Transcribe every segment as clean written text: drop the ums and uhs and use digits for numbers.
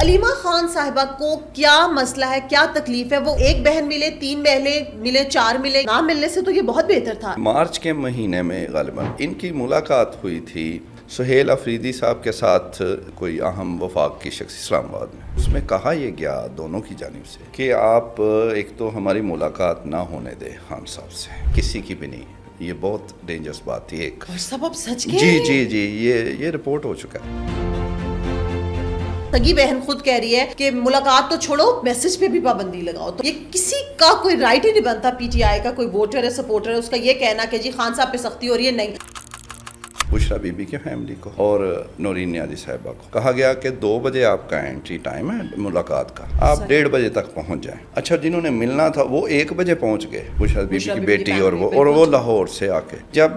علیمہ خان صاحبہ کو کیا مسئلہ ہے, کیا تکلیف ہے؟ وہ ایک بہن ملے, 3 بہنیں ملے, 4 ملے, نہ ملنے سے تو یہ بہت بہتر تھا. مارچ کے مہینے میں غالباً ان کی ملاقات ہوئی تھی سہیل افریدی صاحب کے ساتھ کوئی اہم وفاق کی شخص اسلام آباد میں. اس میں کہا یہ گیا دونوں کی جانب سے کہ آپ ایک تو ہماری ملاقات نہ ہونے دیں خان صاحب سے, کسی کی بھی نہیں. یہ بہت ڈینجرس بات تھی. ایک سب اب سچ کے جی یہ رپورٹ ہو چکا ہے. سگی بہن خود کہہ رہی ہے کہ ملاقات تو چھوڑو, میسج پہ بھی پابندی لگاؤ. تو یہ کسی کا کوئی رائٹ ہی نہیں بنتا. پی ٹی آئی کا کوئی ووٹر ہے, سپورٹر ہے, اس کا یہ کہنا کہ جی خان صاحب پہ سختی ہو رہی ہے. نہیں, بشرا بی بی کے فیملی کو اور نورین نیازی صاحبہ کو کہا گیا کہ 2 بجے آپ کا انٹری ٹائم ہے ملاقات کا, آپ 1:30 بجے تک پہنچ جائیں. اچھا, جنہوں نے ملنا تھا وہ 1 بجے پہنچ گئے, بشرا بی بی کی بیٹی اور وہ لاہور سے آ کے. جب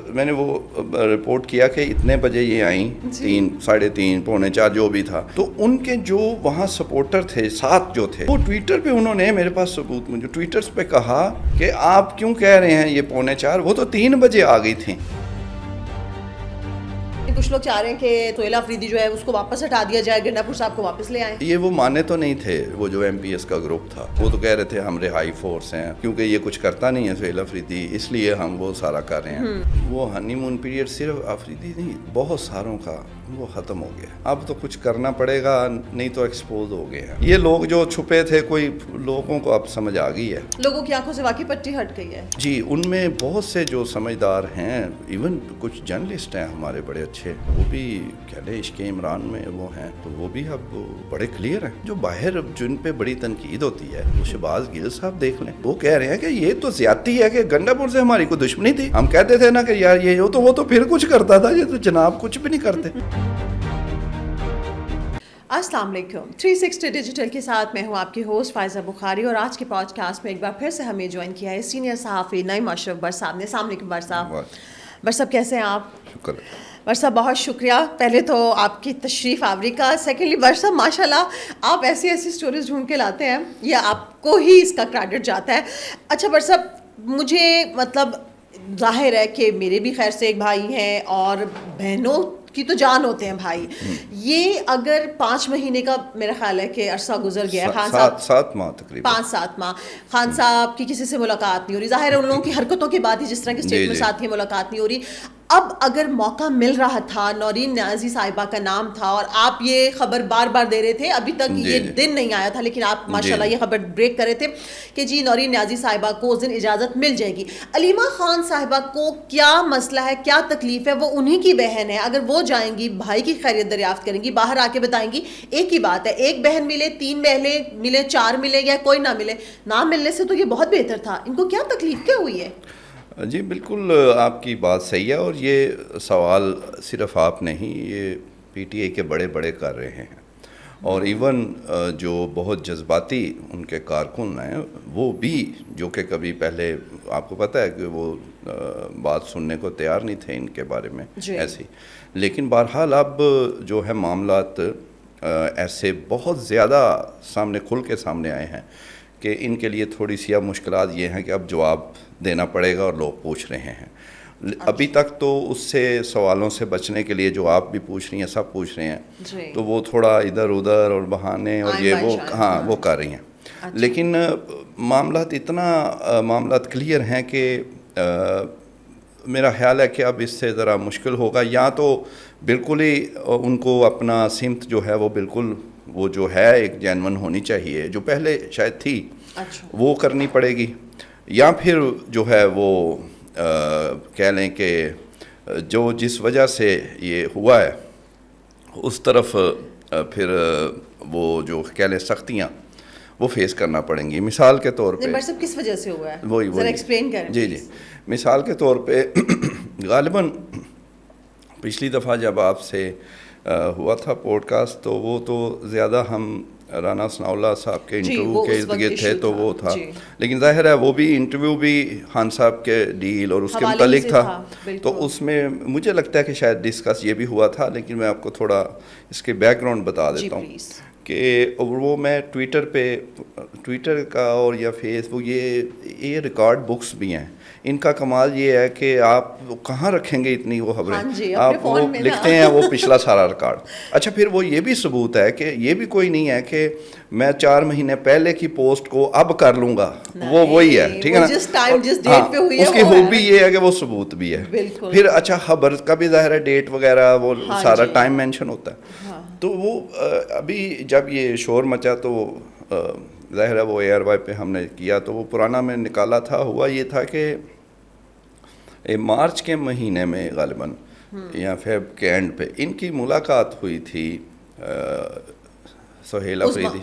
میں نے وہ رپورٹ کیا کہ اتنے بجے یہ آئیں, 3, 3:30, 3:45 جو بھی تھا, تو ان کے جو وہاں سپورٹر تھے 7 جو تھے, وہ ٹویٹر پہ انہوں نے میرے پاس ثبوت مجھے ٹویٹرز پہ کہا کہ آپ کیوں کہہ رہے ہیں یہ 3:45, وہ تو 3 بجے آ گئی تھیں. کچھ لوگ چاہ رہے ہیں کہ سہیل افریدی جو ہے اس کو واپس ہٹا دیا جائے, گنڈا پور صاحب کو واپس لے آئیں. یہ وہ مانے تو نہیں تھے, وہ جو ایم پی ایس کا گروپ تھا وہ تو کہہ رہے تھے ہم رہائی فورس ہیں, کیونکہ یہ کچھ کرتا نہیں ہے سہیل افریدی, اس لیے ہم وہ سارا کر رہے ہیں. وہ ہنی مون پیریڈ صرف افریدی نہیں, بہت ساروں کا وہ ختم ہو گیا. اب تو کچھ کرنا پڑے گا, نہیں تو ایکسپوز ہو گئے ہیں. یہ لوگ جو چھپے تھے, کوئی لوگوں کو اب سمجھ آ گئی ہے, لوگوں کی آنکھوں سے واقعی پٹی ہٹ گئی ہے. جی, ان میں بہت سے جو سمجھدار ہیں, ایون کچھ جرنلسٹ ہیں ہمارے بڑے اچھے, وہ بھی کہہ لیں عشق عمران میں وہ ہیں, تو وہ بھی اب بڑے کلیئر ہیں. جو باہر جن پہ بڑی تنقید ہوتی ہے, وہ شہباز گل صاحب دیکھ لیں, وہ کہہ رہے ہیں کہ یہ تو زیادتی ہے کہ گنڈا پور سے ہماری کوئی دشمنی تھی. ہم کہتے تھے نا کہ یار یہ تو وہ تو پھر کچھ کرتا تھا, یہ تو جناب کچھ بھی نہیں کرتے. السلام علیکم. 360 ڈیجیٹل کے ساتھ میں ہوں آپ کی ہوسٹ فائزہ بخاری, اور آج کے پوڈ کاسٹ میں ایک بار پھر سے ہمیں جوائن کیا ہے سینئر صحافی نعیم اشرف بٹ صاحب نے. السلام علیکم بٹ صاحب. بٹ صاحب کیسے ہیں آپ؟ شکر. بٹ صاحب بہت شکریہ, پہلے تو آپ کی تشریف آوری کا. سیکنڈلی بٹ صاحب ماشاء اللہ آپ ایسی ایسی سٹوریز ڈھونڈ کے لاتے ہیں, یہ آپ کو ہی اس کا کریڈٹ جاتا ہے. اچھا بٹ صاحب, مجھے مطلب ظاہر ہے کہ میرے بھی خیر سے ایک بھائی ہیں, اور بہنوں کی تو جان ہوتے ہیں بھائی. یہ اگر 5 مہینے کا میرا خیال ہے کہ عرصہ گزر گیا ہے, خان صاحب 7 ماہ تقریباً 5-7 ماہ, خان صاحب کی کسی سے ملاقات نہیں ہو رہی. ظاہر ہے ان لوگوں کی حرکتوں کے بعد ہی, جس طرح کے اسٹیٹمنٹس آتی ہیں, ملاقات نہیں ہو رہی. اب اگر موقع مل رہا تھا, نورین نیازی صاحبہ کا نام تھا, اور آپ یہ خبر بار بار دے رہے تھے, ابھی تک یہ دن نہیں آیا تھا, لیکن آپ ماشاءاللہ یہ خبر بریک کر رہے تھے کہ جی نورین نیازی صاحبہ کو اس دن اجازت مل جائے گی. علیمہ خان صاحبہ کو کیا مسئلہ ہے, کیا تکلیف ہے؟ وہ انہی کی بہن ہے, اگر وہ جائیں گی بھائی کی خیریت دریافت کریں گی, باہر آ کے بتائیں گی, ایک ہی بات ہے, ایک بہن ملے, 3 بہنیں ملے, 4 ملے, یا کوئی نہ ملے, نہ ملنے سے تو یہ بہت بہتر تھا. ان کو کیا تکلیف کیا ہوئی ہے؟ جی بالکل آپ کی بات صحیح ہے, اور یہ سوال صرف آپ نہیں, یہ پی ٹی آئی کے بڑے کر رہے ہیں, اور ایون جو بہت جذباتی ان کے کارکن ہیں وہ بھی, جو کہ کبھی پہلے آپ کو پتہ ہے کہ وہ بات سننے کو تیار نہیں تھے ان کے بارے میں ایسی, لیکن بہرحال اب جو ہے معاملات ایسے بہت زیادہ کھل کے سامنے آئے ہیں کہ ان کے لیے تھوڑی سی اب مشکلات یہ ہیں کہ اب جواب دینا پڑے گا, اور لوگ پوچھ رہے ہیں. ابھی تک تو اس سے سوالوں سے بچنے کے لیے جو آپ بھی پوچھ رہی ہیں, سب پوچھ رہے ہیں, تو وہ تھوڑا ادھر ادھر اور بہانے اور یہ وہ کر رہی ہیں. لیکن معاملات کلیئر ہیں کہ میرا خیال ہے کہ اب اس سے ذرا مشکل ہوگا, یا تو بالکل ہی ان کو اپنا سمت جو ہے وہ بالکل وہ جو ہے ایک جینون ہونی چاہیے, جو پہلے شاید تھی, وہ کرنی پڑے گی, یا پھر جو ہے وہ کہہ لیں کہ جو جس وجہ سے یہ ہوا ہے اس طرف پھر وہ جو کہہ لیں سختیاں وہ فیس کرنا پڑیں گی. مثال کے طور پہ کس وجہ سے ہوا ہے, وہی ایکسپلین کریں. جی مثال کے طور پہ غالباً پچھلی دفعہ جب آپ سے ہوا تھا پوڈ کاسٹ, تو وہ تو زیادہ ہم رانا ثناء اللہ صاحب کے انٹرویو کے ارد گرد تھے, تو وہ تھا, لیکن ظاہر ہے وہ بھی انٹرویو بھی خان صاحب کے ڈیل اور اس کے متعلق تھا, تو اس میں مجھے لگتا ہے کہ شاید ڈسکس یہ بھی ہوا تھا, لیکن میں آپ کو تھوڑا اس کے بیک گراؤنڈ بتا دیتا ہوں کہ وہ میں ٹویٹر کا اور یا فیس بک یہ ریکارڈ بکس بھی ہیں. ان کا کمال یہ ہے کہ آپ کہاں رکھیں گے اتنی وہ خبریں, آپ وہ لکھتے ہیں وہ پچھلا سارا ریکارڈ. اچھا پھر وہ یہ بھی ثبوت ہے کہ یہ بھی کوئی نہیں ہے کہ میں 4 مہینے پہلے کی پوسٹ کو اب کر لوں گا, وہ وہی ہے, ٹھیک ہے نا. اس کی خوبی یہ ہے کہ وہ ثبوت بھی ہے. پھر اچھا خبر کا بھی ظاہر ہے ڈیٹ وغیرہ وہ سارا ٹائم مینشن ہوتا ہے. تو وہ ابھی جب یہ شور مچا تو ظاہر ہے وہ اے آر وائی پہ ہم نے کیا تو وہ پرانا میں نکالا تھا. ہوا یہ تھا کہ مارچ کے مہینے میں غالباً یا فیب کے اینڈ پہ ان کی ملاقات ہوئی تھی سہیل افریدی,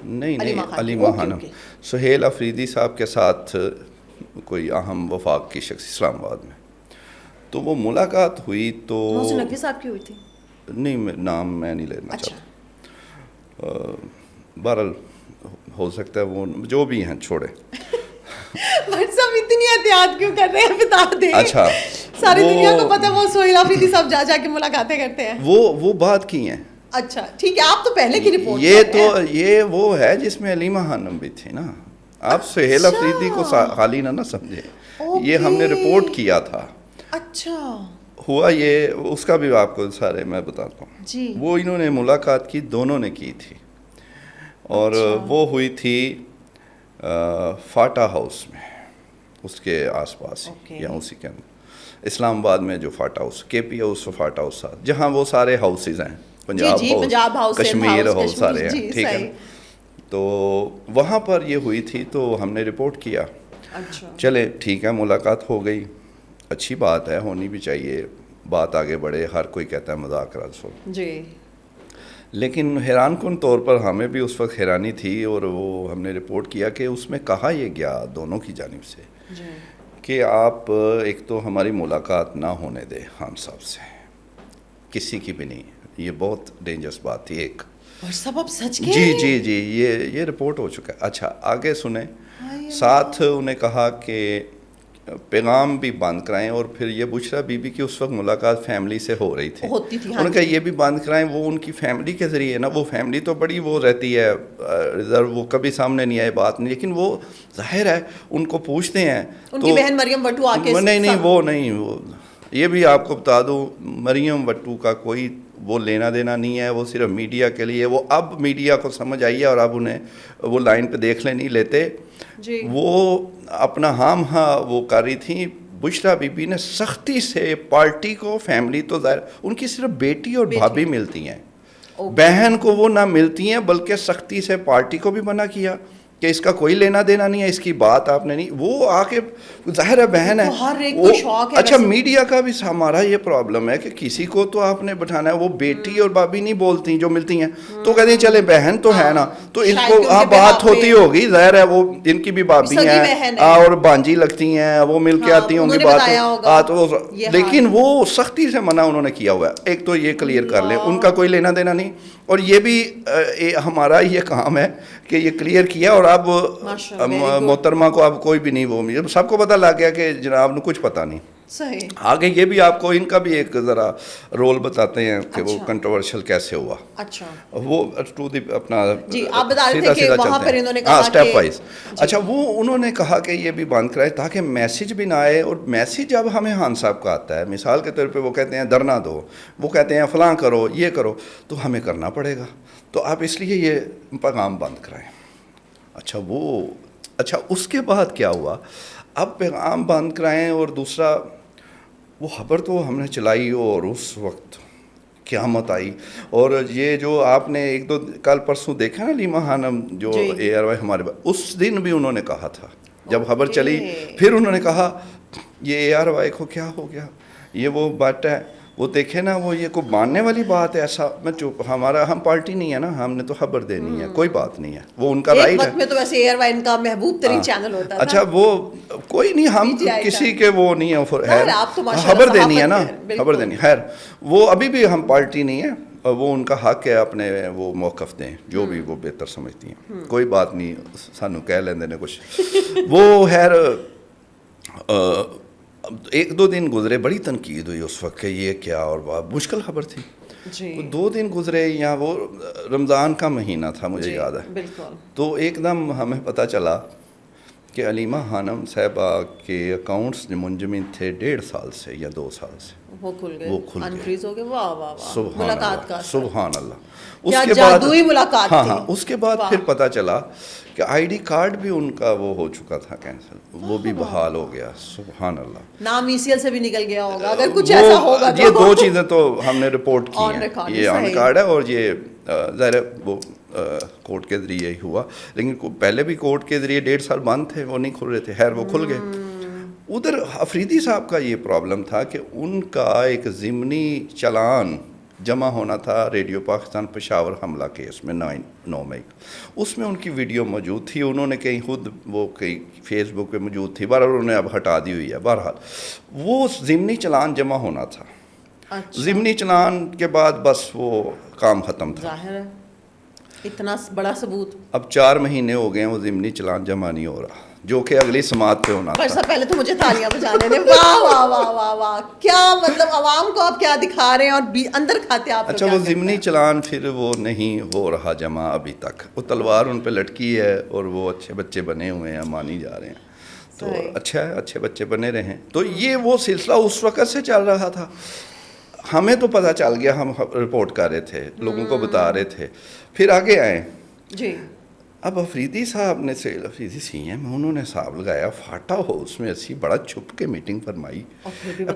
نہیں علیمہ خانم, سہیل افریدی صاحب کے ساتھ کوئی اہم وفاق کی شخص اسلام آباد میں. تو وہ ملاقات ہوئی تو محسن نقوی صاحب کی ہوئی تھی, نہیں نام میں نہیں لینا چاہتا, بہرحال ہو سکتا ہے وہ جو بھی ہیں چھوڑے. سب اتنی احتیاط کیوں کر رہے ہیں بتا دیں. اچھا ساری دنیا کو پتہ وہ سہیل افریدی صاحب جا کے ملاقاتیں کرتے ہیں. وہ بات کی ہیں. اچھا ٹھیک ہے, آپ تو پہلے کی رپورٹ یہ تو یہ وہ ہے جس میں علیمہ خانم بھی تھی نا. آپ سہیل افریدی کو خالی نہ سمجھے, یہ ہم نے رپورٹ کیا تھا. اچھا ہوا یہ, اس کا بھی آپ کو سارے میں بتاتا ہوں جی. وہ انہوں نے ملاقات کی, دونوں نے کی تھی, اور وہ ہوئی تھی فاٹا ہاؤس میں, اس کے آس پاس یا اسی کے اندر, اسلام آباد میں جو فاٹا ہاؤس, کے پی ہاؤس, فاٹا ہاؤس, جہاں وہ سارے ہاؤسز ہیں, پنجاب ہاؤس, کشمیر ہاؤس, سارے ہیں, ٹھیک ہے. تو وہاں پر یہ ہوئی تھی تو ہم نے رپورٹ کیا. چلے ٹھیک ہے, ملاقات ہو گئی, اچھی بات ہے, ہونی بھی چاہیے, بات آگے بڑھے, ہر کوئی کہتا ہے مذاکرات ہو جی. لیکن حیران کن طور پر ہمیں بھی اس وقت حیرانی تھی, اور وہ ہم نے رپورٹ کیا کہ اس میں کہا یہ گیا دونوں کی جانب سے کہ آپ ایک تو ہماری ملاقات نہ ہونے دیں خان صاحب سے, کسی کی بھی نہیں. یہ بہت ڈینجرس بات تھی ایک, اور سب اب سچ کے جی یہ رپورٹ ہو چکا ہے. اچھا آگے سنیں, ساتھ انہیں کہا کہ پیغام بھی بند کرائیں, اور پھر یہ بشرا بی بی کی اس وقت ملاقات فیملی سے ہو رہی تھی, انہوں نے کہا یہ بھی بند کرائیں. وہ ان کی فیملی کے ذریعے نا, وہ فیملی تو بڑی وہ رہتی ہے ریزرو, وہ کبھی سامنے نہیں آئے بات نہیں, لیکن وہ ظاہر ہے ان کو پوچھتے ہیں. ان کی بہن مریم وٹو آ کے نہیں وہ یہ بھی آپ کو بتا دوں, مریم وٹو کا کوئی وہ لینا دینا نہیں ہے, وہ صرف میڈیا کے لیے. وہ اب میڈیا کو سمجھ آئی ہے اور اب انہیں وہ لائن پہ دیکھ لیں نہیں لیتے جی. وہ اپنا وہ کر رہی تھیں. بشرا بی بی نے سختی سے پارٹی کو, فیملی تو ظاہر ان کی صرف بیٹی اور بھابھی ملتی ہیں, بہن کو وہ نہ ملتی ہیں, بلکہ سختی سے پارٹی کو بھی منع کیا کہ اس کا کوئی لینا دینا نہیں ہے, اس کی بات آپ نے نہیں. وہ آ کے ظاہر ہے بہن ہے, اچھا میڈیا کا بھی ہمارا یہ پرابلم ہے کہ کسی کو تو آپ نے بٹھانا ہے. وہ بیٹی اور بھابھی نہیں بولتی جو ملتی ہیں, تو کہتے ہیں چلے بہن تو ہے نا, تو اس کو بات ہوتی ہوگی, ظاہر ہے وہ ان کی بھی بھابھی ہیں اور بانجی لگتی ہیں, وہ مل کے آتی ہوں گی بات. لیکن وہ سختی سے منع انہوں نے کیا ہوا ہے. ایک تو یہ کلیئر کر لیں, ان کا کوئی لینا دینا نہیں, اور یہ بھی ہمارا یہ کام ہے کہ یہ کلیئر کیا. اور اب محترمہ کو اب کوئی بھی نہیں, وہ سب کو پتہ لگ گیا کہ جناب نے کچھ پتہ نہیں. صحیح. آگے یہ بھی آپ کو ان کا بھی ایک ذرا رول بتاتے ہیں کہ وہ کنٹروورشل کیسے ہوا. اچھا وہ ٹو دی اپنا آپ بتا رہے تھے کہ وہاں پر انہوں نے کہا اسٹیپ وائز. اچھا وہ انہوں نے کہا کہ یہ بھی بند کرائے تاکہ میسج بھی نہ آئے. اور میسج اب ہمیں خان صاحب کا آتا ہے, مثال کے طور پہ وہ کہتے ہیں دھرنا دو, وہ کہتے ہیں فلاں کرو, یہ کرو, تو ہمیں کرنا پڑے گا, تو آپ اس لیے یہ پیغام بند کرائیں. اچھا اس کے بعد کیا ہوا, اب پیغام بند کرائیں. اور دوسرا وہ خبر تو ہم نے چلائی اور اس وقت قیامت آئی. اور یہ جو آپ نے ایک دو کل پرسوں دیکھا نا علیمہ خانم جو اے آر وائی ہمارے پاس, اس دن بھی انہوں نے کہا تھا جب خبر چلی, پھر انہوں نے کہا یہ اے آر وائی کو کیا ہو گیا, یہ وہ بات ہے, وہ دیکھے نا, وہ یہ کوئی ماننے والی بات ہے. ایسا میں چپ, ہم پارٹی نہیں ہے نا, ہم نے تو خبر دینی ہے, کوئی بات نہیں ہے, وہ ان کا رائٹ ہے. ایک وقت میں تو ویسے اے آر وائی ان کا محبوب ترین چینل ہوتا تھا. اچھا وہ کوئی نہیں, ہم کسی کے وہ نہیں ہے, خبر دینی ہے نا, خبر دینی. خیر وہ ابھی بھی ہم پارٹی نہیں ہے, وہ ان کا حق ہے اپنے وہ موقف دیں جو بھی وہ بہتر سمجھتی ہیں, کوئی بات نہیں, سانو کہہ لیندے نے کچھ. وہ خیر ایک دو دن گزرے, بڑی تنقید ہوئی اس وقت کہ یہ کیا, اور بہت مشکل خبر تھی. جی 2 دن گزرے, یا وہ رمضان کا مہینہ تھا مجھے یاد ہے, بالکل. تو ایک دم ہمیں پتہ چلا کہ علیمہ خانم صاحبہ کے اکاؤنٹس منجمد تھے 1.5 سال سے یا 2 سال سے, وہ کھل گئے, وہ کھل گئے. انفریز ہو گئے. واہ واہ واہ, سبحان ملاقات کا اللہ, سبحان اللہ. کیا اس کے جادوئی ملاقات ہاں تھی. ہاں, اس کے بعد پھر پتہ چلا کہ آئی ڈی کارڈ بھی ان کا وہ ہو چکا تھا کینسل, وہ بھی بحال ہو گیا. سبحان اللہ. نام ای سی ایل سے بھی نکل گیا ہوگا اگر کچھ ایسا ہوگا. یہ 2 چیزیں تو ہم نے رپورٹ کی ہیں, یہ آن ریکارڈ ہے, اور یہ ظاہر وہ کورٹ کے ذریعے ہی ہوا, لیکن پہلے بھی کورٹ کے ذریعے 1.5 سال بند تھے, وہ نہیں کھل رہے تھے. خیر وہ کھل گئے. ادھر افریدی صاحب کا یہ پرابلم تھا کہ ان کا ایک ضمنی چلان جمع ہونا تھا ریڈیو پاکستان پشاور حملہ کیس میں 9 مئی. اس میں ان کی ویڈیو موجود تھی, انہوں نے کہیں خود وہ کہیں فیس بک پہ موجود تھی, بہرحال انہوں نے اب ہٹا دی ہوئی ہے. بہرحال وہ ضمنی چلان جمع ہونا تھا. ضمنی چلان کے بعد بس وہ کام ختم تھا. ظاہر ہے اتنا بڑا ثبوت. اب 4 مہینے ہو گئے ہیں, وہ ضمنی چلان جمع نہیں ہو رہا, جو کہ اگلی سماعت پہ ہونا تھا. پہلے تو مجھے تالیاں بجانے دیں. واہ واہ واہ واہ واہ, کیا مطلب عوام کو آپ کیا دکھا رہے ہیں اور اندر کھاتے آپ. اچھا, وہ ضمنی چلان پھر وہ نہیں ہو رہا جمع ابھی تک. وہ تلوار ان پہ لٹکی ہے اور وہ اچھے بچے بنے ہوئے ہیں, مانی جا رہے ہیں. تو اچھا ہے, اچھے بچے بنے رہے ہیں. تو یہ وہ سلسلہ اس وقت سے چل رہا تھا. ہمیں تو پتہ چل گیا, ہم رپورٹ کر رہے تھے, لوگوں کو بتا رہے تھے. پھر آگے آئے جی. اب افریدی صاحب نے افریدی سی ایم, انہوں نے حساب لگایا, فاٹا ہو اس میں ایسی بڑا چھپ کے میٹنگ فرمائی.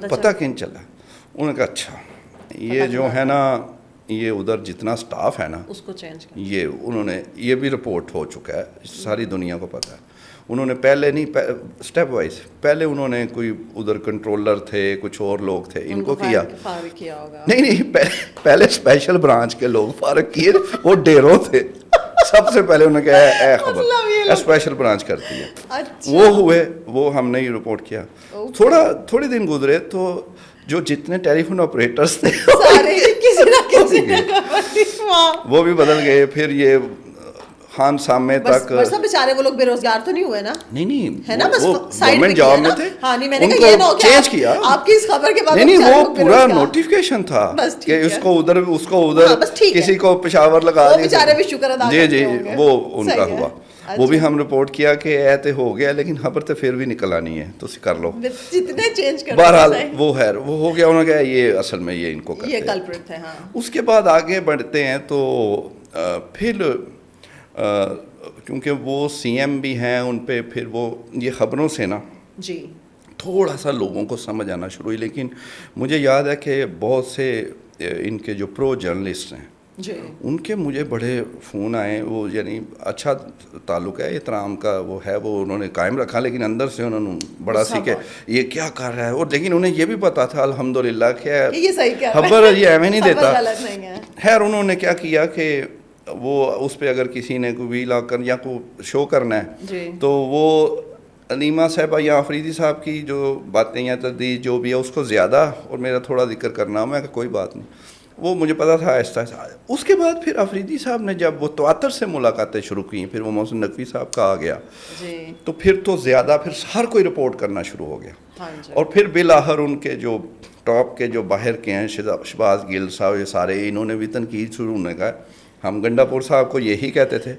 پتہ کن چلا, انہوں نے کہا اچھا یہ جو ہے نا, یہ ادھر جتنا سٹاف ہے نا اس کو چینج کر, یہ انہوں نے, یہ بھی رپورٹ ہو چکا ہے, ساری دنیا کو پتہ ہے. انہوں نے پہلے نہیں, اسٹیپ وائز پہلے انہوں نے کوئی ادھر کنٹرولر تھے, کچھ اور لوگ تھے, ان کو کیا ہوگا. نہیں پہلے اسپیشل برانچ کے لوگ فارغ کیے, وہ ڈیروں تھے. سب سے پہلے انہوں نے کہا اے خبر اسپیشل برانچ کرتی ہے. وہ ہوئے, وہ ہم نے ہی رپورٹ کیا. تھوڑے دن گزرے تو جو جتنے ٹیلی فون آپریٹرس تھے وہ بھی بدل گئے. پھر یہ خان سامنے تک بیچارے وہ لوگ بے روزگار تو نہیں ہوئے نا. نہیں ہے نا, بس گورنمنٹ جاب میں تھے. ہاں نہیں, میں نے کہا یہ نہ ہو کہ چینج کیا آپ کی اس خبر کے بعد. نہیں وہ پورا نوٹیفکیشن تھا کہ اس کو ادھر, اس کو ادھر, کسی کو پشاور لگا دیا. بیچارے بھی شکر ادا کرتے جی ہوں گے. وہ ان کا ہوا. وہ بھی ہم رپورٹ کیا کہ ایتے ہو گیا, لیکن خبر تو پھر بھی نکل آنی ہے, تو کر لو جتنے چینج کر. بہرحال وہ ہے, وہ ہو گیا. انہوں نے کہا یہ اصل میں یہ ان کو کرتے یہ کلپریٹ تھے. ہاں اس کے بعد آگے بڑھتے ہیں تو پھر کیونکہ وہ سی ایم بھی ہیں, ان پہ پھر وہ یہ خبروں سے نا جی تھوڑا سا لوگوں کو سمجھ آنا شروع ہوئی. لیکن مجھے یاد ہے کہ بہت سے ان کے جو پرو جرنلسٹ ہیں جی, ان کے مجھے بڑے فون آئے. وہ یعنی اچھا تعلق ہے, احترام کا وہ ہے, وہ انہوں نے قائم رکھا, لیکن اندر سے انہوں نے بڑا سی کہ یہ کیا کر رہا ہے. اور لیکن انہیں یہ بھی پتا تھا الحمدللہ کہ خبر یہ ایویں نہیں دیتا. خیر انہوں نے کیا کیا کہ وہ اس پہ اگر کسی نے کوئی وی لاگ کر یا کوئی شو کرنا ہے تو وہ علیمہ صاحبہ یا افریدی صاحب کی جو باتیں یا تردید جو بھی ہے اس کو زیادہ اور میرا تھوڑا ذکر کرنا, میں کہ کوئی بات نہیں. وہ مجھے پتا تھا آہستہ آہستہ. اس کے بعد پھر افریدی صاحب نے جب وہ تواتر سے ملاقاتیں شروع کی, پھر وہ محسن نقوی صاحب کا آ گیا تو پھر تو زیادہ پھر ہر کوئی رپورٹ کرنا شروع ہو گیا. اور پھر بالآخر ان کے جو ٹاپ کے جو باہر کے ہیں, شہباز گل صاحب, یہ سارے انہوں نے بھی تنقید شروع ہونے کا. ہم گنڈا پور صاحب کو یہی کہتے تھے.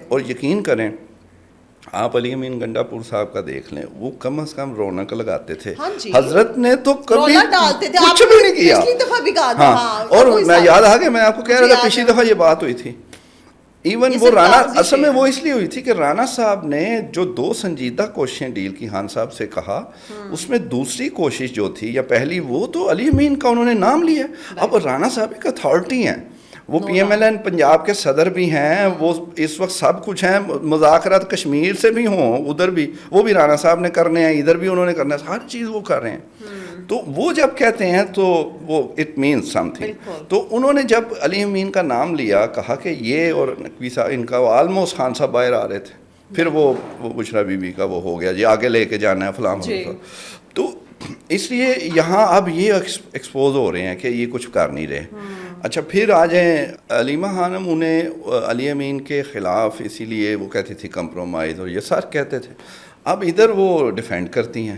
اور یقین کریں آپ علی امین گنڈا پور صاحب کا دیکھ لیں, وہ کم از کم رونق لگاتے تھے. حضرت نے تو کبھی کچھ بھی نہیں کیا. ہاں, اور میں یاد آ گیا, میں آپ کو کہہ رہا تھا پچھلی دفعہ یہ بات ہوئی تھی. ایون وہ رانا, اصل میں وہ اس لیے ہوئی تھی کہ رانا صاحب نے جو 2 سنجیدہ کوششیں ڈیل کی خان صاحب سے کہا, اس میں دوسری کوشش جو تھی یا پہلی, وہ تو علی امین کا انہوں نے نام لیا. اب رانا صاحب ایک اتھارٹی ہیں, وہ P M L N Punjab کے صدر بھی ہیں, وہ اس وقت سب کچھ ہیں. مذاکرات کشمیر سے بھی ہوں, ادھر بھی وہ بھی رانا صاحب نے کرنے ہیں, ادھر بھی انہوں نے کرنا ہے, ہر چیز وہ کر رہے ہیں. تو وہ جب کہتے ہیں تو وہ اٹ مینس سم تھنگ. تو انہوں نے جب علی امین کا نام لیا, کہا کہ یہ اور نقوی صاحب, ان کا آلموسٹ خان صاحب باہر آ رہے تھے. پھر وہ بشرا بی بی کا وہ ہو گیا, جی آگے لے کے جانا ہے فلاں. تو اس لیے یہاں اب یہ ایکسپوز ہو رہے ہیں کہ یہ کچھ کر نہیں رہے. اچھا پھر آ جائیں علیمہ خانم, انہیں علی امین کے خلاف اسی لیے وہ کہتی تھی کمپرومائز, اور یہ سر کہتے تھے. اب ادھر وہ ڈیفینڈ کرتی ہیں,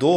2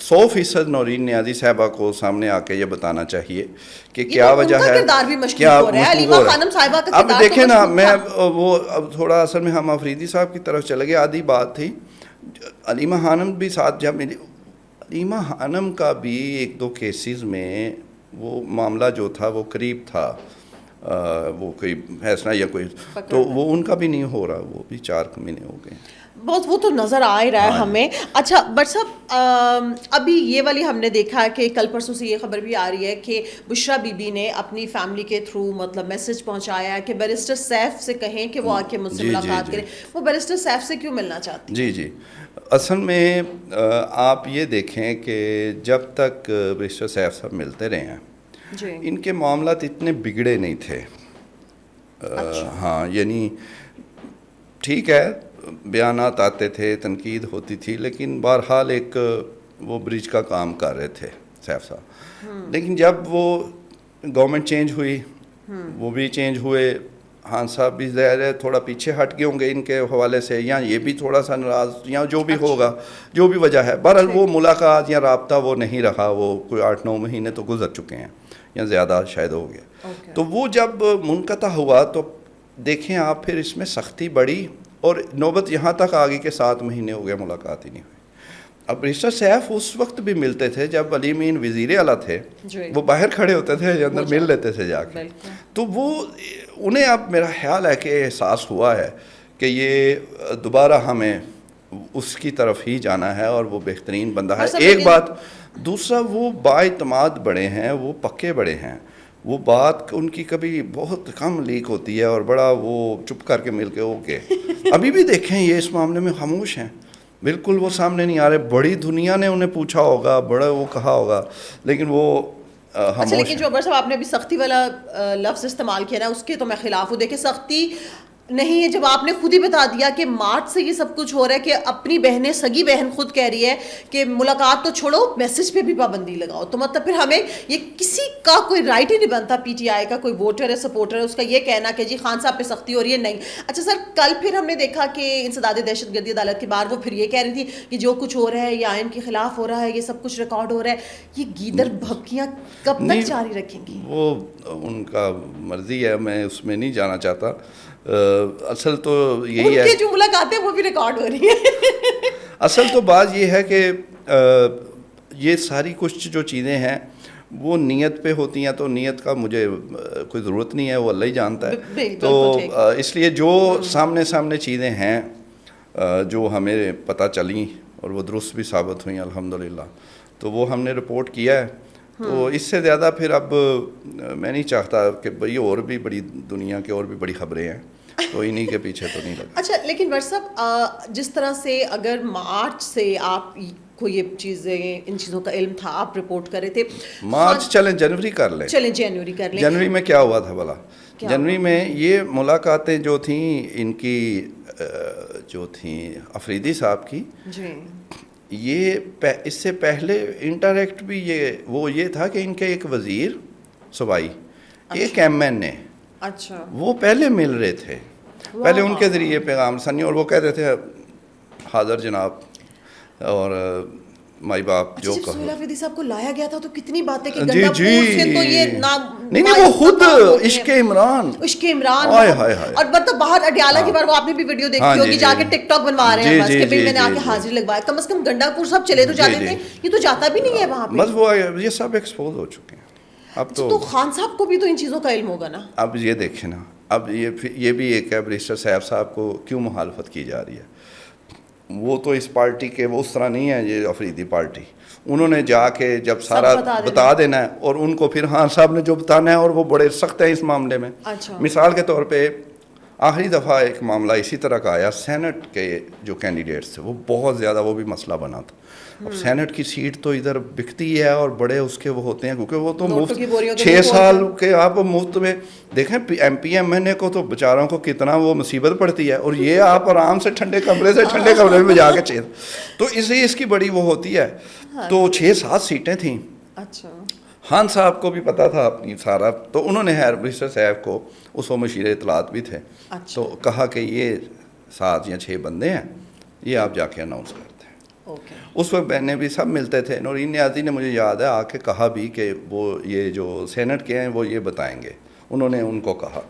100% نورین نیازی صاحبہ کو سامنے آ کے یہ بتانا چاہیے کہ کیا وجہ ہے, کردار بھی مشکوک کیا ہو رہا ہے. علیمہ خانم صاحبہ کا اب کردار دیکھیں نا, تو میں وہ اب تھوڑا اصل میں ہم آفریدی صاحب کی طرف چلے گئے, آدھی بات تھی علیمہ خانم بھی ساتھ جب ملی. علیمہ خانم کا بھی 1-2 کیسز میں وہ معاملہ جو تھا وہ قریب تھا, وہ کوئی فیصلہ یا کوئی, تو وہ ان کا بھی نہیں ہو رہا, وہ بھی 4 مہینے ہو گئے. بہت وہ تو نظر آ ہی رہا ہے ہمیں. اچھا بٹ صاحب ابھی یہ والی ہم نے دیکھا کہ کل پرسوں سے یہ خبر بھی آ رہی ہے کہ بشرا بی بی نے اپنی فیملی کے تھرو مطلب میسج پہنچایا کہ بیرسٹر سیف سے کہیں کہ وہ آ کے مجھ سے ملاقات کریں. وہ بیرسٹر سیف سے کیوں ملنا چاہتی ہیں؟ جی اصل میں آپ یہ دیکھیں کہ جب تک بیرسٹر سیف صاحب ملتے رہے ہیں ان کے معاملات اتنے بگڑے نہیں تھے. ہاں یعنی ٹھیک ہے بیانات آتے تھے, تنقید ہوتی تھی, لیکن بہرحال ایک وہ برج کا کام کر رہے تھے سیف صاحب. لیکن جب وہ گورنمنٹ چینج ہوئی, وہ بھی چینج ہوئے, خان صاحب بھی ظاہر ہے تھوڑا پیچھے ہٹ گئے ہوں گے ان کے حوالے سے, یا یہ بھی تھوڑا سا ناراض, یا جو بھی ہوگا, جو بھی وجہ ہے. بہرحال وہ ملاقات یا رابطہ وہ نہیں رہا, وہ کوئی 8-9 مہینے تو گزر چکے ہیں یا زیادہ شاید ہو گیا. تو وہ جب منقطع ہوا تو دیکھیں آپ پھر اس میں سختی بڑھی, اور نوبت یہاں تک آ گئی کہ 7 مہینے ہو گئے ملاقات ہی نہیں ہوئی. اب بیرسٹر سیف اس وقت بھی ملتے تھے جب علی مین وزیر اعلیٰ تھے, وہ باہر کھڑے ہوتے تھے, اندر مل لیتے تھے جا کے. تو وہ انہیں اب میرا خیال ہے کہ احساس ہوا ہے کہ یہ دوبارہ ہمیں اس کی طرف ہی جانا ہے, اور وہ بہترین بندہ ہے. ایک بات. دوسرا وہ بااعتماد بڑے ہیں, وہ پکے بڑے ہیں, وہ بات ان کی کبھی بہت کم لیک ہوتی ہے, اور بڑا وہ چپ کر کے مل کے اوکے. ابھی بھی دیکھیں یہ اس معاملے میں خاموش ہیں, بالکل وہ سامنے نہیں آ رہے. بڑی دنیا نے انہیں پوچھا ہوگا, بڑا وہ کہا ہوگا, لیکن وہ اچھا. لیکن جو عمر صاحب آپ نے ابھی سختی والا لفظ استعمال کیا نا, اس کے تو میں خلاف ہوں. دیکھیں سختی نہیں ہے جب آپ نے خود ہی بتا دیا کہ مارچ سے یہ سب کچھ ہو رہا ہے, کہ اپنی بہنیں, سگی بہن خود کہہ رہی ہے کہ ملاقات تو چھوڑو, میسج پہ بھی پابندی لگاؤ. تو مطلب پھر ہمیں یہ کسی کا کوئی رائٹ ہی نہیں بنتا, پی ٹی آئی کا کوئی ووٹر ہے, سپورٹر ہے, اس کا یہ کہنا کہ جی خان صاحب پہ سختی ہو رہی ہے. نہیں. اچھا سر, کل پھر ہم نے دیکھا کہ انسداد دہشت گردی عدالت کے باہر وہ پھر یہ کہہ رہی تھی کہ جو کچھ ہو رہا ہے یہ آئین کے خلاف ہو رہا ہے, یہ سب کچھ ریکارڈ ہو رہا ہے. یہ گیدر بھبکیاں کب تک جاری رکھیں گی؟ وہ ان کا مرضی ہے, میں اس میں نہیں جانا چاہتا. اصل تو یہی ہے, ان کی جو ملاقاتیں وہ بھی ریکارڈ ہو رہی ہیں. اصل تو بات یہ ہے کہ یہ ساری کچھ جو چیزیں ہیں وہ نیت پہ ہوتی ہیں, تو نیت کا مجھے کوئی ضرورت نہیں ہے, وہ اللہ ہی جانتا ہے. تو اس لیے جو سامنے چیزیں ہیں جو ہمیں پتہ چلیں اور وہ درست بھی ثابت ہوئیں الحمدللہ, تو وہ ہم نے رپورٹ کیا ہے. تو اس سے زیادہ پھر اب میں نہیں چاہتا کہ بھئی اور بھی بڑی دنیا کے اور بھی بڑی خبریں ہیں, تو انہی کے پیچھے تو نہیں لگا. اچھا لیکن ور صاحب جس طرح سے اگر مارچ سے آپ کو یہ چیزیں, ان چیزوں کا علم تھا, آپ رپورٹ کر رہے تھے, مارچ چلیں جنوری کر لیں, چلیں جنوری کر لیں. جنوری میں کیا ہوا تھا بھلا؟ جنوری میں یہ ملاقاتیں جو تھیں ان کی جو تھیں افریدی صاحب کی, یہ اس سے پہلے انٹریکٹ بھی یہ تھا کہ ان کے ایک وزیر صوبائی, ایک ایم این اے, اچھا وہ پہلے مل رہے تھے, پہلے ان کے ذریعے پیغام سنی, اور وہ کہتے تھے حاضر جناب اور مائی باپ جو کہو. سہیل افریدی صاحب کو لایا گیا تھا تو کتنی باتیں کہ جی نہیں وہ خود عشق عمران اور مطلب باہر اڈیالہ کے بار وہ آپ نے بھی ویڈیو دیکھی ہوگی, جا کے ٹک ٹاک بنوا رہے ہیں بس کہ میں نے آ کے حاضری لگوایا. کم از کم گنڈا پور صاحب چلے تو جاتے تھے, یہ تو جاتا بھی نہیں ہے وہاں پہ. بس وہ یہ سب ایکسپوز ہو چکے ہیں اب. تو خان صاحب کو بھی تو ان چیزوں کا علم ہوگا نا. اب یہ دیکھیں نا, اب یہ بھی ایک ہے بیرسٹر سیف صاحب کو کیوں مخالفت کی جا رہی ہے. وہ تو اس پارٹی کے وہ اس طرح نہیں ہے, یہ افریدی پارٹی, انہوں نے جا کے جب سارا بتا دینا ہے, اور ان کو پھر خان صاحب نے جو بتانا ہے, اور وہ بڑے سخت ہیں اس معاملے میں. مثال کے طور پہ آخری دفعہ ایک معاملہ اسی طرح کا آیا, سینٹ کے جو کینڈیڈیٹس تھے وہ بہت زیادہ وہ بھی مسئلہ بنا تھا. اب سینٹ کی سیٹ تو ادھر بکتی ہے, اور بڑے اس کے وہ ہوتے ہیں, کیونکہ وہ تو مفت 6 سال کے آپ مفت میں دیکھیں. ایم پی ایم این اے کو تو بیچاروں کو کتنا وہ مصیبت پڑتی ہے, اور یہ آپ آرام سے ٹھنڈے کمرے میں جا کے چیز, تو اس کی بڑی وہ ہوتی ہے. تو 6-7 سیٹیں تھیں. خان صاحب کو بھی پتا تھا اپنی سارا, تو انہوں نے بیرسٹر صاحب کو, اس وقت مشیر اطلاعات بھی تھے, تو کہا کہ یہ 7 یا 6 بندے ہیں, یہ آپ جا کے اناؤنس کرتے ہیں. اس وقت بہنیں بھی سب ملتے تھے. نورین نیازی نے مجھے یاد ہے آ کے کہا بھی کہ وہ یہ جو سینٹ کے ہیں وہ یہ بتائیں گے, انہوں نے ان کو کہا.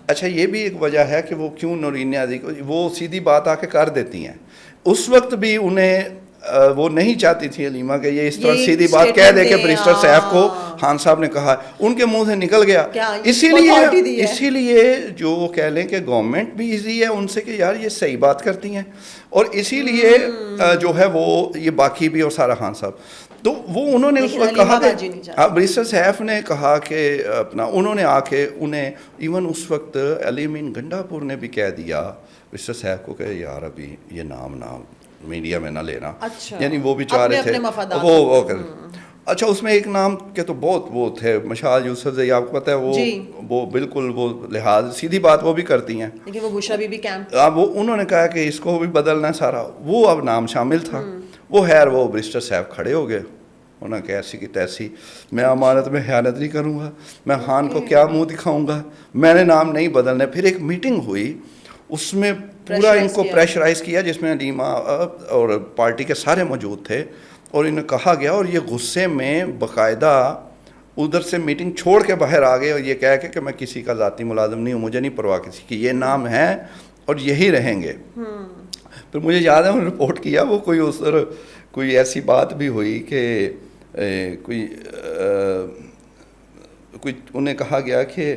اچھا یہ بھی ایک وجہ ہے کہ وہ کیوں نورین نیازی کو, وہ سیدھی بات آ کے کر دیتی ہیں. اس وقت بھی انہیں وہ نہیں چاہتی تھی علیمہ کہ یہ اس طرح سیدھی بات کہہ دے کہ بریسٹر صاحب کو خان صاحب نے کہا, ان کے منہ سے نکل گیا. اسی لیے جو وہ کہہ لیں کہ گورنمنٹ بھی ایزی ہے ان سے کہ یار یہ صحیح بات کرتی ہیں, اور اسی لیے جو ہے وہ یہ باقی بھی اور سارا خان صاحب. تو وہ انہوں نے اس وقت کہا کہ بریسٹر صاحب نے کہا کہ اپنا انہوں نے آ کے انہیں ایون اس وقت علی امین گنڈا پور نے بھی کہہ دیا بریسٹر صاحب کو کہ یار ابھی یہ نام میڈیا میں نہ لینا. یعنی وہ بھی چاہ رہے تھے وہ اچھا اس میں ایک نام کے تو بہت وہ تھے, مشال یوسف زئی, آپ کو پتہ ہے وہ بالکل وہ لحاظ سیدھی بات وہ بھی کرتی ہیں, لیکن وہ بشرا بی بی کیمپ وہ انہوں نے کہا کہ اس کو بھی بدلنا ہے سارا, وہ اب نام شامل تھا. وہ خیر وہ بریسٹر صاحب کھڑے ہو گئے, انہوں نے کہا ایسی کی تیسی, میں امانت میں خیانت نہیں کروں گا, میں خان کو کیا منہ دکھاؤں گا, میں نے نام نہیں بدلنا. پھر ایک میٹنگ ہوئی, اس میں پورا ان کو پریشرائز کیا جس میں علیمہ اور پارٹی کے سارے موجود تھے, اور انہیں کہا گیا, اور یہ غصے میں باقاعدہ ادھر سے میٹنگ چھوڑ کے باہر آ گئے اور یہ کہہ کے کہ میں کسی کا ذاتی ملازم نہیں ہوں, مجھے نہیں پرواہ کسی کی, یہ نام ہے اور یہی رہیں گے. پھر مجھے یاد ہے انہوں نے رپورٹ کیا وہ کوئی ایسی بات بھی ہوئی کہ کوئی انہیں کہا گیا کہ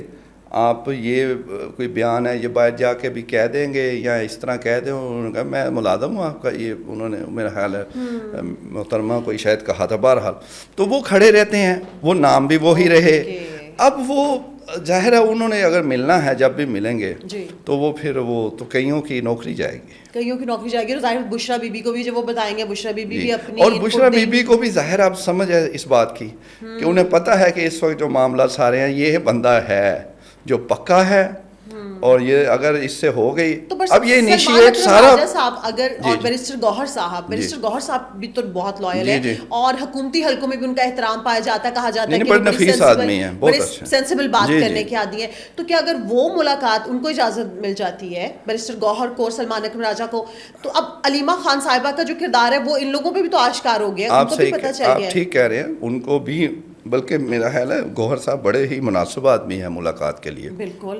آپ یہ کوئی بیان ہے یہ باہر جا کے بھی کہہ دیں گے یا اس طرح کہہ دیں. انہوں نے کہا میں ملازم ہوں آپ کا, یہ انہوں نے میرا خیال ہے محترمہ کوئی شاید کہا تھا. بہرحال تو وہ کھڑے رہتے ہیں, وہ نام بھی وہی رہے. اب وہ ظاہر ہے انہوں نے اگر ملنا ہے جب بھی ملیں گے تو وہ پھر وہ تو کئیوں کی نوکری جائے گی, ظاہر بشرا بی بی کو بھی جب وہ بتائیں گے, بشرا بی بی بھی اپنی, اور بشرا بی بی کو بھی ظاہر اب سمجھ ہے اس بات کی کہ انہیں پتہ ہے کہ اس وقت جو معاملات سارے ہیں یہ بندہ ہے جو پکا ہے, اور یہ اگر اس سے ہو گئی اب یہ انیشیٹ سارا صاحب اگر اور بیرسٹر گوہر صاحب بھی تو بہت لائل ہے اور حکومتی حلقوں میں بھی ان کا احترام پایا جاتا ہے, کہا جاتا ہے کہ بڑے نفیس آدمی ہیں, بہت سینسیبل بات کرنے کے عادی ہیں. تو کیا اگر وہ ملاقات ان کو اجازت مل جاتی ہے بیرسٹر گوہر کو اور سلمان اکرم راجہ کو, تو اب علیمہ خان صاحبہ کا جو کردار ہے وہ ان لوگوں پہ بھی تو آشکار ہو گیا, ان کو بھی پتہ چل گیا. آپ ٹھیک کہہ رہے ہیں, ان کو بھی, بلکہ میرا خیال ہے گوہر صاحب بڑے ہی مناسب آدمی ہیں ملاقات کے لیے. بالکل,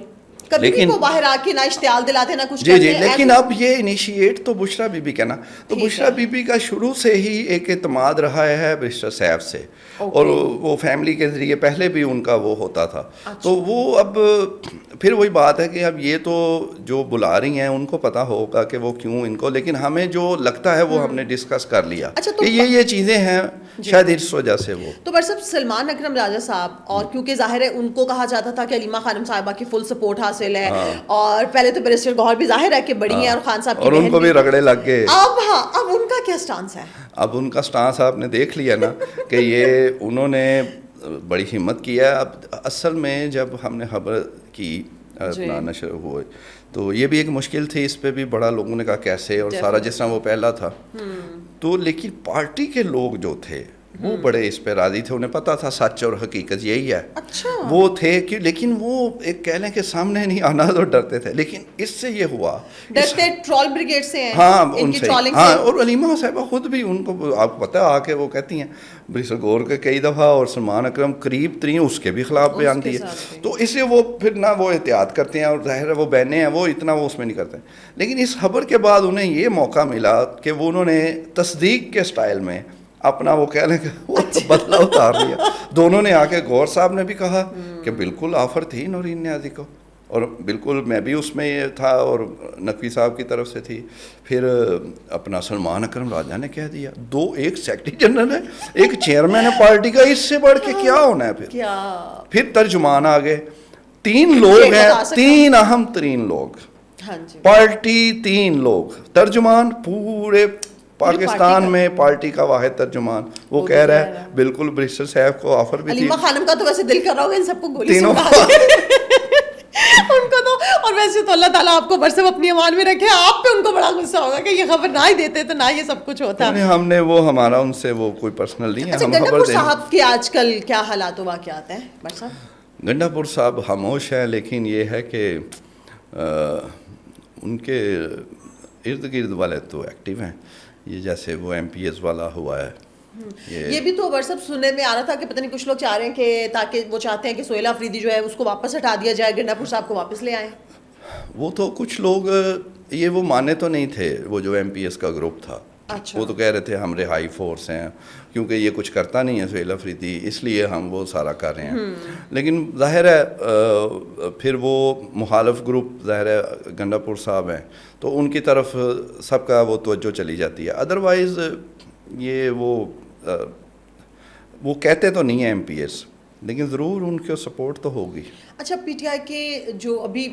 کبھی بھی وہ باہر آ کے نہ اشتعال دلاتے نہ کچھ جی لیکن اب یہ انیشیٹ تو بشرا بی بی کہنا, تو بشرا بی بی کا شروع سے ہی ایک اعتماد رہا ہے بیرسٹر صاحب سے, اور وہ فیملی کے ذریعے پہلے بھی ان کا وہ ہوتا تھا. تو وہ اب پھر وہی بات ہے کہ اب یہ تو جو بلا رہی ہیں ان کو پتہ ہوگا کہ وہ کیوں ان کو, لیکن ہمیں جو لگتا ہے وہ ہم نے ڈسکس کر لیا کہ یہ چیزیں ہیں شاید اس وجہ سے. وہ تو بر صاحب سلمان اکرم راجہ صاحب, اور کیونکہ ظاہر ہے ان کو کہا جاتا تھا کہ علیمہ خانم صاحبہ کی فل سپورٹ حاصل ہے, اور پہلے تو بیرسٹر گوہر بھی ظاہر ہے کہ بڑی ہیں اور خان صاحب کی اور ان کو بھی رگڑے لگ گئے. اب ان کا کیا سٹانس ہے؟ اب ان کا سٹانس آپ نے دیکھ لیا نا کہ یہ انہوں نے بڑی ہمت کیا. اب اصل میں جب ہم نے خبر کی اپنا نشر ہوئے تو یہ بھی ایک مشکل تھی, اس پہ بھی بڑا لوگوں نے کہا کیسے, اور سارا جس طرح وہ پہلا تھا تو, لیکن پارٹی کے لوگ جو تھے وہ بڑے اس پہ راضی تھے, انہیں پتا تھا سچ اور حقیقت یہی ہے. وہ تھے کہ لیکن وہ ایک کہہ لیں کہ سامنے نہیں آنا تو ڈرتے تھے, لیکن اس سے یہ ہوا ڈرتے ٹرول بریگیڈ سے ہیں. ہاں ان سے, ہاں, اور علیمہ صاحبہ خود بھی ان کو آپ کو پتہ آ کے وہ کہتی ہیں بیرسٹر گوہر کے کئی دفعہ, اور سلمان اکرم قریب ترین اس کے بھی خلاف بیان دیے. تو اس لیے وہ پھر نہ وہ احتیاط کرتے ہیں, اور ظاہر ہے وہ بہنیں ہیں وہ اتنا وہ اس میں نہیں کرتے. لیکن اس خبر کے بعد انہیں یہ موقع ملا کہ وہ انہوں نے تصدیق کے سٹائل میں اپنا وہ کہہ لیں کہ وہ بدلہ اتار لیا. دونوں نے آ کے, گوہر صاحب نے بھی کہا کہ بالکل آفر تھی نورین نیازی کو, اور بالکل میں بھی اس میں یہ تھا, اور نقوی صاحب کی طرف سے تھی. پھر اپنا سلمان اکرم راجہ نے کہہ دیا, ایک سیکرٹری جنرل ہے, ایک چیئرمین ہے پارٹی کا, اس سے بڑھ کے کیا ہونا ہے. پھر ترجمان آ گئے, 3 لوگ ہیں, 3 اہم ترین لوگ پارٹی, 3 لوگ ترجمان پورے پاکستان میں پارٹی کا واحد ترجمان, وہ کہہ رہا ہے بالکل بیرسٹر صاحب کو آفر بھی تھی. علیمہ خانم کا تو ویسے دل کر رہا ہوگا ان سب کو گولی سمجھا ان کو تو, اور ویسے تو اللہ تعالیٰ آپ کو برسب اپنی امان میں رکھے, آپ پہ ان کو بڑا غصہ ہوگا کہ یہ خبر نہ ہی دیتے تو نہ یہ سب کچھ ہوتا. ہم نے وہ ہمارا ان سے وہ کوئی پرسنل نہیں ہے. گنڈا پور صاحب کے آج کل کیا حالات و واقعات ہیں بر صاحب؟ گنڈا پور صاحب خاموش ہے, لیکن یہ ہے کہ ان کے ارد گرد والے تو ایکٹیو ہیں. یہ جیسے وہ MPS والا ہوا ہے. یہ بھی تو ورثب سننے میں آ رہا تھا کہ پتہ نہیں کچھ لوگ چاہ رہے ہیں کہ تاکہ وہ چاہتے ہیں کہ سہیل آفریدی جو ہے اس کو واپس ہٹا دیا جائے, گنڈا پور صاحب کو واپس لے آئیں. وہ تو کچھ لوگ یہ وہ مانے تو نہیں تھے, وہ جو MPS کا گروپ تھا. اچھا. وہ تو کہہ رہے تھے ہم رہائی فورس ہیں, کیونکہ یہ کچھ کرتا نہیں ہے سہیل آفریدی, اس لیے ہم وہ سارا کر رہے ہیں. لیکن ظاہر ہے پھر وہ مخالف گروپ ظاہر ہے گنڈا پور صاحب ہیں, تو ان کی طرف سب کا وہ توجہ چلی جاتی ہے. ادروائز یہ وہ کہتے تو نہیں ہیں MPS, لیکن ضرور ان کو سپورٹ تو ہوگی. اچھا, PTI کے جو ابھی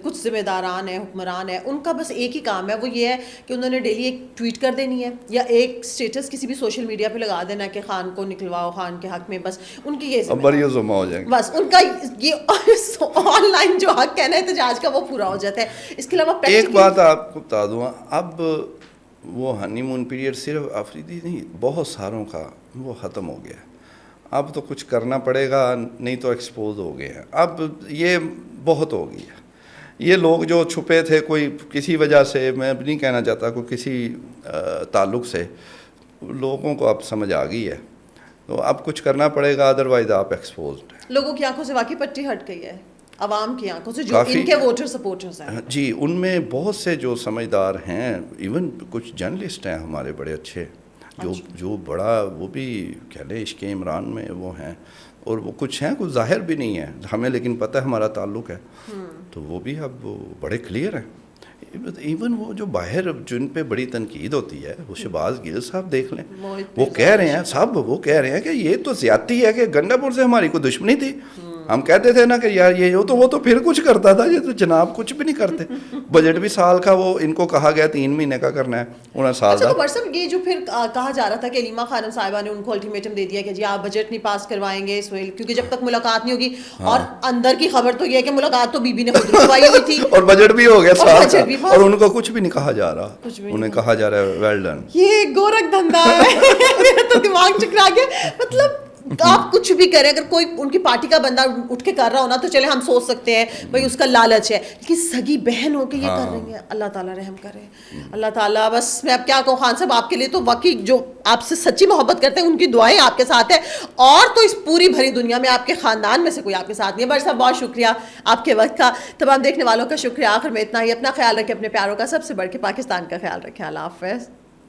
کچھ ذمہ داران ہیں, حکمران ہیں, ان کا بس ایک ہی کام ہے, وہ یہ ہے کہ انہوں نے ڈیلی ایک ٹویٹ کر دینی ہے یا ایک اسٹیٹس کسی بھی سوشل میڈیا پہ لگا دینا کہ خان کو نکلواؤ, خان کے حق میں. بس ان کی یہ بری ذمہ ہو جائیں گے, بس ان کا یہ آن لائن جو حق ہے نا احتجاج کا, وہ پورا ہو جاتا ہے. اس کے علاوہ ایک بات آپ کو بتا دوں, اب وہ ہنی مون پیریڈ صرف آفریدی نہیں, بہت ساروں کا وہ ختم ہو گیا. اب تو کچھ کرنا پڑے گا, نہیں تو ایکسپوز ہو گئے ہیں. اب یہ بہت ہو گئی ہے. یہ لوگ جو چھپے تھے کوئی کسی وجہ سے, میں اب نہیں کہنا چاہتا کوئی کسی تعلق سے, لوگوں کو اب سمجھ آ گئی ہے, تو اب کچھ کرنا پڑے گا, ادروائز آپ ایکسپوزڈ ہیں. لوگوں کی آنکھوں سے واقعی پٹی ہٹ گئی ہے, عوام کی آنکھوں سے, جو ان کے ووٹر سپورٹرز ہیں. جی, ان میں بہت سے جو سمجھدار ہیں, ایون کچھ جرنلسٹ ہیں ہمارے بڑے اچھے, جو بڑا وہ بھی کہہ لیں عشق عمران میں وہ ہیں, اور وہ کچھ ہیں کچھ ظاہر بھی نہیں ہے ہمیں, لیکن پتہ ہے ہمارا تعلق ہے, تو وہ بھی اب بڑے کلیئر ہیں. ایون وہ جو باہر جن پہ بڑی تنقید ہوتی ہے, وہ شہباز گل صاحب دیکھ لیں, وہ کہہ رہے ہیں صاحب, وہ کہہ رہے ہیں کہ یہ تو زیادتی ہے کہ گنڈا پور سے ہماری کوئی دشمنی تھی. ہم کہتے تھے نا کہ یار یہ تو وہ تو پھر کچھ کرتا تھا, یہ تو جناب کچھ بھی نہیں کرتے. بجٹ بھی سال کا وہ ان کو کہا گیا 3 مہینے کا کرنا ہے, انہیں سال کا. اچھا, تو یہ جو پھر کہا جا رہا تھا کہ علیمہ خانم صاحبہ نے ان کو الٹیمیٹم دے دیا کہ جی آپ بجٹ نہیں پاس کروائیں گے سہیل, کیونکہ جب تک ملاقات نہیں ہوگی. اور اندر کی خبر تو یہ ہے کہ ملاقات تو بی بی نے خود رکھوائی ہوئی تھی, اور بجٹ بھی ہو گیا سال کا, اور ان کو کچھ بھی نہیں کہا جا رہا, انہیں کہا جا رہا ہے ویل ڈن. یہ گورکھ دھندا ہے. میرا تو دماغ چکرا گیا. مطلب آپ کچھ بھی کریں, اگر کوئی ان کی پارٹی کا بندہ اٹھ کے کر رہا ہونا تو چلے ہم سوچ سکتے ہیں بھائی اس کا لالچ ہے, لیکن سگی بہن ہو کے یہ کر رہی ہیں. اللہ تعالیٰ رحم کرے, اللہ تعالیٰ. بس میں اب کیا کہوں خان صاحب, آپ کے لیے تو واقعی جو آپ سے سچی محبت کرتے ہیں ان کی دعائیں آپ کے ساتھ ہیں, اور تو اس پوری بھری دنیا میں آپ کے خاندان میں سے کوئی آپ کے ساتھ نہیں ہے. بٹ صاحب بہت شکریہ آپ کے وقت کا, تمام دیکھنے والوں کا شکریہ. آخر میں اتنا ہی, اپنا خیال رکھیں, اپنے پیاروں کا, سب سے بڑھ کے پاکستان کا خیال رکھیں. اللہ حافظ.